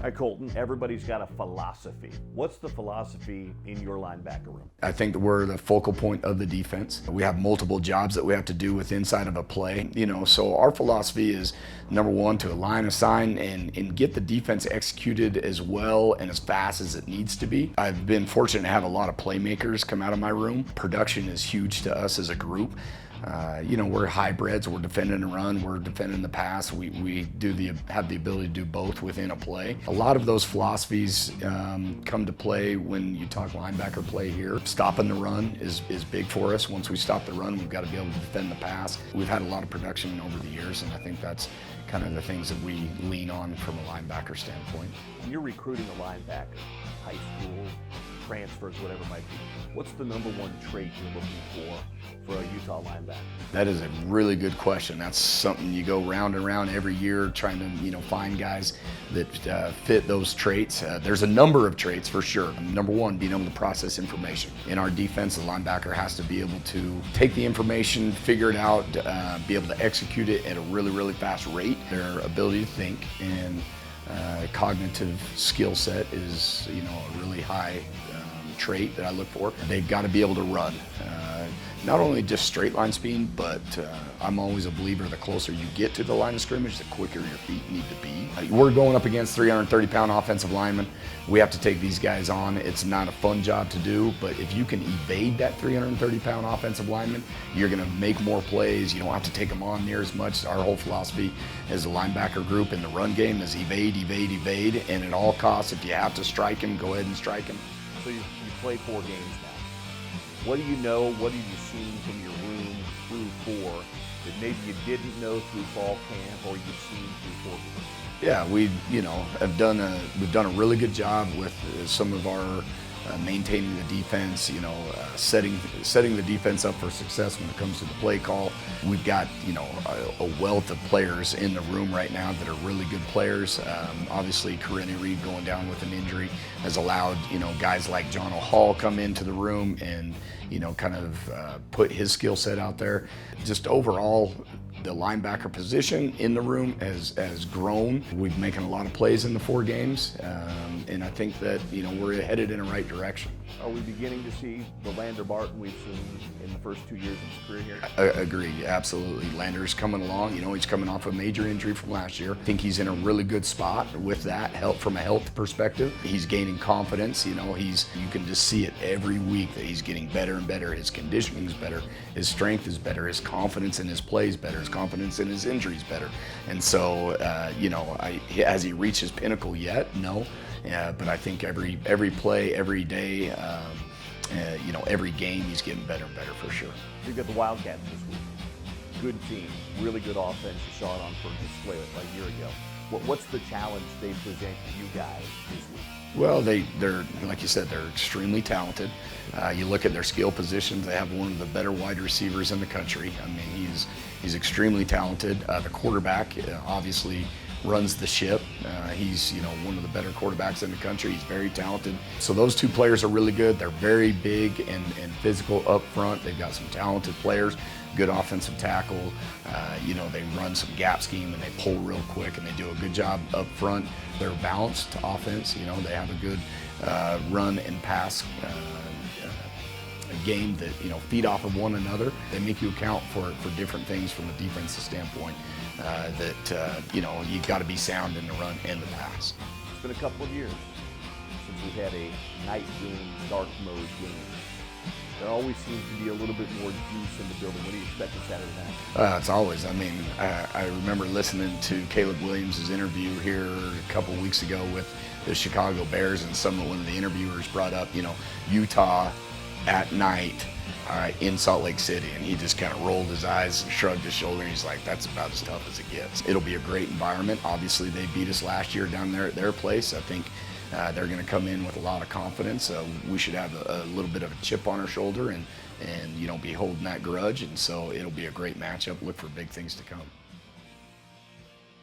Hi, Colton. Everybody's got a philosophy. What's the philosophy in your linebacker room? I think that we're the focal point of the defense. We have multiple jobs that we have to do with inside of a play. So our philosophy is number one, to align, assign, and get the defense executed as well and as fast as it needs to be. I've been fortunate to have a lot of playmakers come out of my room. Production is huge to us as a group. We're hybrids. We're defending the run. We're defending the pass. We have the ability to do both within a play. A lot of those philosophies come to play when you talk linebacker play here. Stopping the run is big for us. Once we stop the run, we've got to be able to defend the pass. We've had a lot of production over the years, and I think that's kind of the things that we lean on from a linebacker standpoint. When you're recruiting a linebacker, high school, transfers, whatever it might be, what's the number one trait you're looking for a Utah linebacker? That is a really good question. That's something you go round and round every year trying to find guys that fit those traits. There's a number of traits for sure. Number one, being able to process information. In our defense, the linebacker has to be able to take the information, figure it out, be able to execute it at a really, really fast rate. Their ability to think and cognitive skill set is a really high trait that I look for. They've got to be able to run. Not only just straight line speed, but I'm always a believer the closer you get to the line of scrimmage, the quicker your feet need to be. We're going up against 330-pound offensive linemen. We have to take these guys on. It's not a fun job to do, but if you can evade that 330-pound offensive lineman, you're going to make more plays. You don't have to take them on near as much. Our whole philosophy as a linebacker group in the run game is evade, evade, evade, and at all costs, if you have to strike him, go ahead and strike him. So you play 4 games now. What do you know, what have you seen from your room through 4 that maybe you didn't know through fall camp or you've seen through 4 games? Yeah, we've done a really good job with some of our maintaining the defense, setting the defense up for success when it comes to the play call. We've got, a wealth of players in the room right now that are really good players. Obviously, Corinne Reed going down with an injury has allowed, guys like John O'Hall come into the room and, put his skill set out there. Just overall, the linebacker position in the room has grown. We've been making a lot of plays in the 4 games, and I think that we're headed in the right direction. Are we beginning to see the Lander Barton we've seen in the first 2 years of his career here? Agree, absolutely. Lander's coming along. He's coming off a major injury from last year. I think he's in a really good spot with that help from a health perspective. He's gaining confidence. You can just see it every week that he's getting better and better. His conditioning's better. His strength is better. His confidence in his plays better. His confidence in his injuries better. And so, has he reached his pinnacle yet? No. But I think every play, every day, every game, he's getting better and better for sure. You've got the Wildcats this week. Good team, really good offense. You saw it on for display a year ago. What's the challenge they present to you guys this week? Well, they're like you said, they're extremely talented. You look at their skill positions; they have one of the better wide receivers in the country. I mean, he's extremely talented. The quarterback obviously runs the ship. He's one of the better quarterbacks in the country. He's very talented. So those 2 players are really good. They're very big and physical up front. They've got some talented players, good offensive tackle. They run some gap scheme and they pull real quick and they do a good job up front. They're balanced offense. They have a good run and pass game that feed off of one another. They make you account for different things from a defensive standpoint. You've got to be sound in the run and the pass. It's been a couple of years since we've had a night game, dark mode game. There always seems to be a little bit more juice in the building. What do you expect this Saturday night? It's always. I remember listening to Caleb Williams' interview here a couple weeks ago with the Chicago Bears, and one of the interviewers brought up, Utah at night in Salt Lake City, and he just kind of rolled his eyes and shrugged his shoulder, and he's like, that's about as tough as it gets. It'll be a great environment. Obviously, they beat us last year down there at their place. I think they're going to come in with a lot of confidence. We should have a little bit of a chip on our shoulder and be holding that grudge, and so it'll be a great matchup. Look for big things to come.